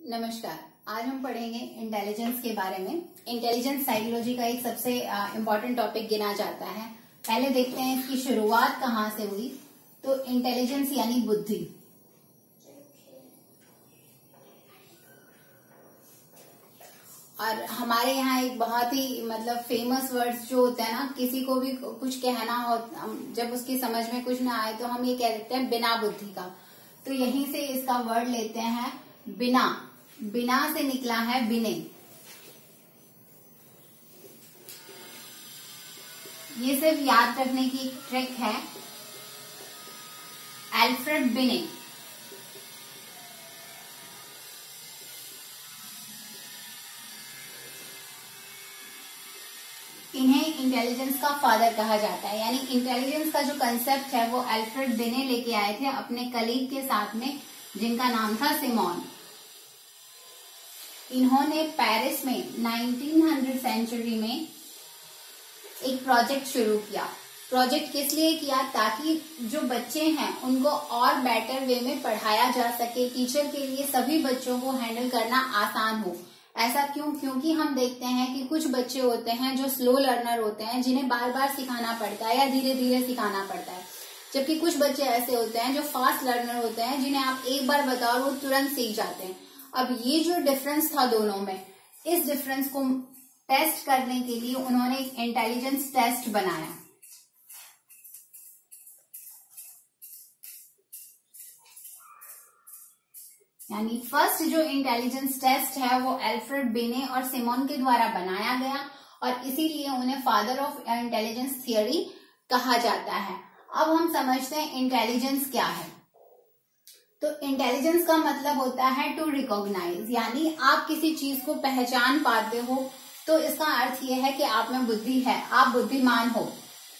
नमस्कार। आज हम पढ़ेंगे इंटेलिजेंस के बारे में। इंटेलिजेंस साइकोलॉजी का एक सबसे इम्पोर्टेंट टॉपिक गिना जाता है। पहले देखते हैं इसकी शुरुआत कहाँ से हुई। तो इंटेलिजेंस यानी बुद्धि। और हमारे यहाँ एक बहुत ही फेमस वर्ड्स जो होता है ना, किसी को भी कुछ कहना हो, जब उसकी समझ में कुछ ना आए तो हम ये कह देते हैं बिना बुद्धि का। तो यहीं से इसका वर्ड लेते हैं बिना। बिना से निकला है बिने। ये सिर्फ याद रखने की एक ट्रिक है। अल्फ्रेड बिने। इन्हें इंटेलिजेंस का फादर कहा जाता है। यानी इंटेलिजेंस का जो कंसेप्ट है वो अल्फ्रेड बिने लेके आए थे अपने कलीग के साथ में, जिनका नाम था सिमोन। इन्होंने पेरिस में 1900 सेंचुरी में एक प्रोजेक्ट शुरू किया। प्रोजेक्ट किस लिए किया? ताकि जो बच्चे हैं उनको और बेटर वे में पढ़ाया जा सके, टीचर के लिए सभी बच्चों को हैंडल करना आसान हो। ऐसा क्यों? क्योंकि हम देखते हैं कि कुछ बच्चे होते हैं जो स्लो लर्नर होते हैं, जिन्हें बार बार सिखाना पड़ता है या धीरे धीरे सिखाना पड़ता है। जबकि कुछ बच्चे ऐसे होते हैं जो फास्ट लर्नर होते हैं, जिन्हें आप एक बार बताओ वो तुरंत सीख जाते हैं। अब ये जो डिफरेंस था दोनों में, इस डिफरेंस को टेस्ट करने के लिए उन्होंने एक इंटेलिजेंस टेस्ट बनाया। यानी फर्स्ट जो इंटेलिजेंस टेस्ट है वो अल्फ्रेड बिने और सिमोन के द्वारा बनाया गया, और इसीलिए उन्हें फादर ऑफ इंटेलिजेंस थियरी कहा जाता है। अब हम समझते हैं इंटेलिजेंस क्या है। तो इंटेलिजेंस का मतलब होता है टू रिकॉग्नाइज। यानी आप किसी चीज को पहचान पाते हो तो इसका अर्थ यह है कि आप में बुद्धि है, आप बुद्धिमान हो।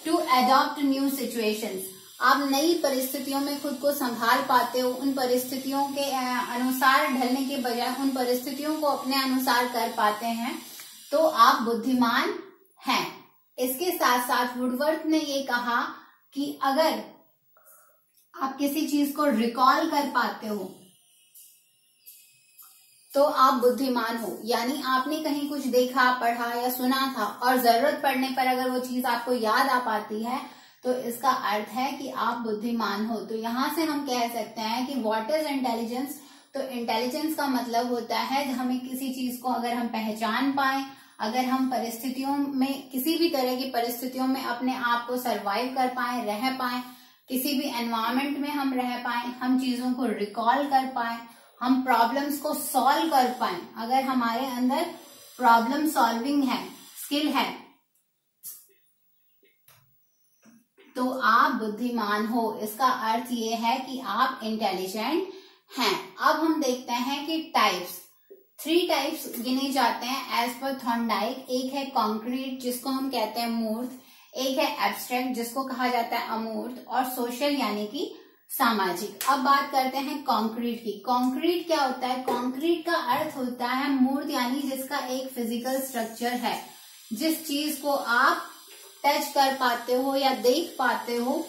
टू अडॉप्ट न्यू सिचुएशंस, आप नई परिस्थितियों में खुद को संभाल पाते हो। उन परिस्थितियों के अनुसार ढलने के बजाय उन परिस्थितियों को अपने अनुसार कर पाते हैं, तो आप बुद्धिमान हैं। इसके साथ साथ वुडवर्थ ने ये कहा कि अगर आप किसी चीज को रिकॉल कर पाते हो तो आप बुद्धिमान हो। यानी आपने कहीं कुछ देखा, पढ़ा या सुना था और जरूरत पड़ने पर अगर वो चीज आपको याद आ पाती है तो इसका अर्थ है कि आप बुद्धिमान हो। तो यहां से हम कह सकते हैं कि व्हाट इज इंटेलिजेंस। तो इंटेलिजेंस का मतलब होता है हमें किसी चीज को अगर हम पहचान पाए, अगर हम परिस्थितियों में, किसी भी तरह की परिस्थितियों में अपने आप को सरवाइव कर पाए, रह पाए, किसी भी एनवायरमेंट में हम रह पाए, हम चीजों को रिकॉल कर पाए, हम प्रॉब्लम्स को सॉल्व कर पाए। अगर हमारे अंदर प्रॉब्लम सॉल्विंग है, स्किल है, तो आप बुद्धिमान हो। इसका अर्थ ये है कि आप इंटेलिजेंट हैं। अब हम देखते हैं कि टाइप्स, 3 टाइप्स गिने जाते हैं एज पर थॉर्नडाइक। एक है कॉन्क्रीट, जिसको हम कहते हैं मूर्त। एक है एब्स्ट्रैक्ट, जिसको कहा जाता है अमूर्त। और सोशल यानी कि सामाजिक। अब बात करते हैं कॉन्क्रीट की। कॉन्क्रीट क्या होता है? कॉन्क्रीट का अर्थ होता है मूर्त, यानी जिसका एक फिजिकल स्ट्रक्चर है, जिस चीज को आप टच कर पाते हो या देख पाते हो,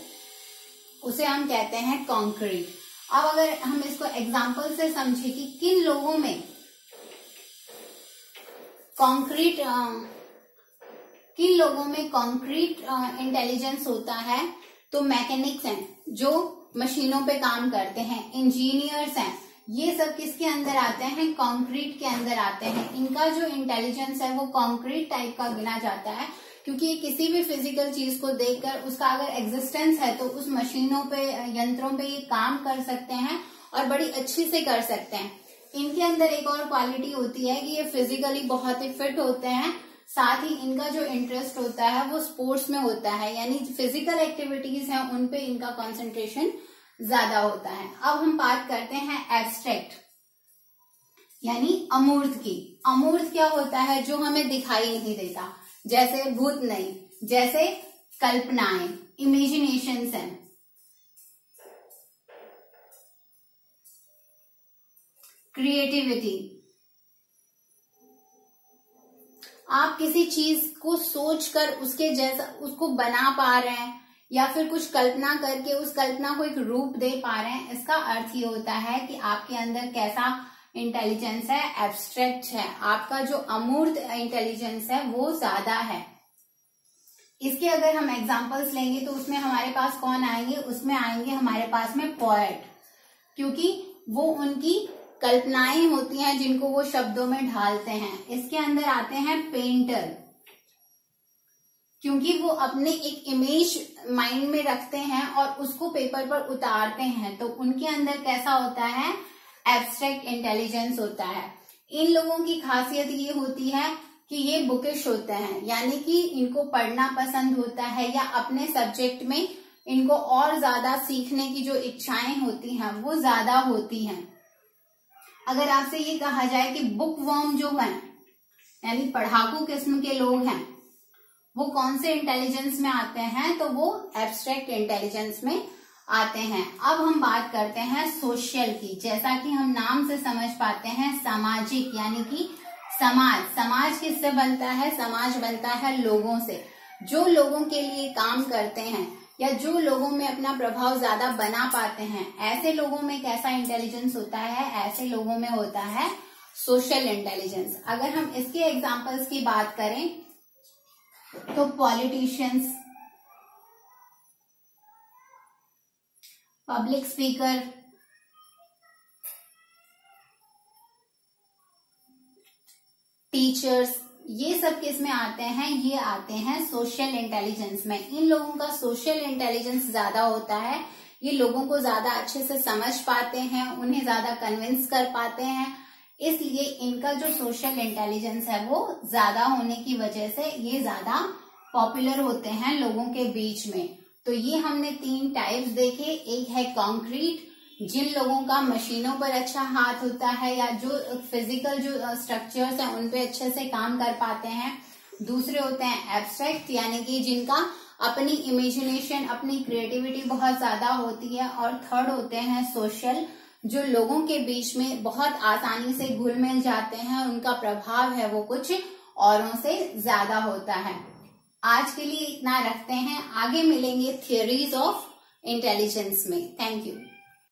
उसे हम कहते हैं कॉन्क्रीट। अब अगर हम इसको एग्जाम्पल से समझे कि किन लोगों में कॉन्क्रीट इंटेलिजेंस होता है, तो मैकेनिक्स हैं जो मशीनों पे काम करते हैं, इंजीनियर्स हैं, ये सब किसके अंदर आते हैं? कॉन्क्रीट के अंदर आते हैं। इनका जो इंटेलिजेंस है वो कॉन्क्रीट टाइप का गिना जाता है, क्योंकि ये किसी भी फिजिकल चीज को देखकर उसका अगर एग्जिस्टेंस है तो उस मशीनों पे, यंत्रों पे ये काम कर सकते हैं और बड़ी अच्छी से कर सकते हैं। इनके अंदर एक और क्वालिटी होती है कि ये फिजिकली बहुत ही फिट होते हैं। साथ ही इनका जो इंटरेस्ट होता है वो स्पोर्ट्स में होता है, यानी फिजिकल एक्टिविटीज हैं उन पे इनका कंसंट्रेशन ज्यादा होता है। अब हम बात करते हैं एब्स्ट्रैक्ट यानी अमूर्त की। अमूर्त क्या होता है? जो हमें दिखाई नहीं देता, जैसे भूत नहीं, जैसे कल्पनाएं, इमेजिनेशंस हैं। क्रिएटिविटी, आप किसी चीज को सोचकर उसके जैसा उसको बना पा रहे हैं, या फिर कुछ कल्पना करके उस कल्पना को एक रूप दे पा रहे हैं। इसका अर्थ ये होता है कि आपके अंदर कैसा इंटेलिजेंस है एब्स्ट्रैक्ट है, आपका जो अमूर्त इंटेलिजेंस है वो ज्यादा है। इसके अगर हम एग्जांपल्स लेंगे तो उसमें हमारे पास कौन आएंगे, उसमें आएंगे हमारे पास में पोएट, क्योंकि वो उनकी कल्पनाएं होती हैं जिनको वो शब्दों में ढालते हैं। इसके अंदर आते हैं पेंटर, क्योंकि वो अपने एक इमेज माइंड में रखते हैं और उसको पेपर पर उतारते हैं, तो उनके अंदर कैसा होता है, एब्स्ट्रैक्ट इंटेलिजेंस होता है। इन लोगों की खासियत ये होती है कि ये बुकिश होते हैं, यानी कि इनको पढ़ना पसंद होता है या अपने सब्जेक्ट में इनको और ज्यादा सीखने की जो इच्छाएं होती हैं वो ज्यादा होती हैं। अगर आपसे ये कहा जाए कि बुक वर्म जो है, यानी पढ़ाकू किस्म के लोग हैं, वो कौन से इंटेलिजेंस में आते हैं, तो वो एब्स्ट्रैक्ट इंटेलिजेंस में आते हैं। अब हम बात करते हैं सोशल की। जैसा कि हम नाम से समझ पाते हैं, सामाजिक यानी कि समाज। समाज किससे बनता है, समाज बनता है लोगों से। जो लोगों के लिए काम करते हैं या जो लोगों में अपना प्रभाव ज्यादा बना पाते हैं, ऐसे लोगों में कैसा इंटेलिजेंस होता है, ऐसे लोगों में होता है सोशल इंटेलिजेंस। अगर हम इसके एग्जांपल्स की बात करें तो पॉलिटिशियंस, पब्लिक स्पीकर, टीचर्स, ये सब किस में आते हैं, ये आते हैं सोशल इंटेलिजेंस में। इन लोगों का सोशल इंटेलिजेंस ज्यादा होता है, ये लोगों को ज्यादा अच्छे से समझ पाते हैं, उन्हें ज्यादा कन्विंस कर पाते हैं, इसलिए इनका जो सोशल इंटेलिजेंस है वो ज्यादा होने की वजह से ये ज्यादा पॉपुलर होते हैं लोगों के बीच में। तो ये हमने 3 टाइप्स देखे। एक है कॉन्क्रीट, जिन लोगों का मशीनों पर अच्छा हाथ होता है या जो फिजिकल जो स्ट्रक्चर्स हैं उन पे अच्छे से काम कर पाते हैं। दूसरे होते हैं एब्स्ट्रैक्ट, यानी कि जिनका अपनी इमेजिनेशन, अपनी क्रिएटिविटी बहुत ज्यादा होती है। और थर्ड होते हैं सोशल, जो लोगों के बीच में बहुत आसानी से घुल मिल जाते हैं, उनका प्रभाव है वो कुछ औरों से ज्यादा होता है। आज के लिए इतना रखते हैं, आगे मिलेंगे थियरीज ऑफ इंटेलिजेंस में। Thank you.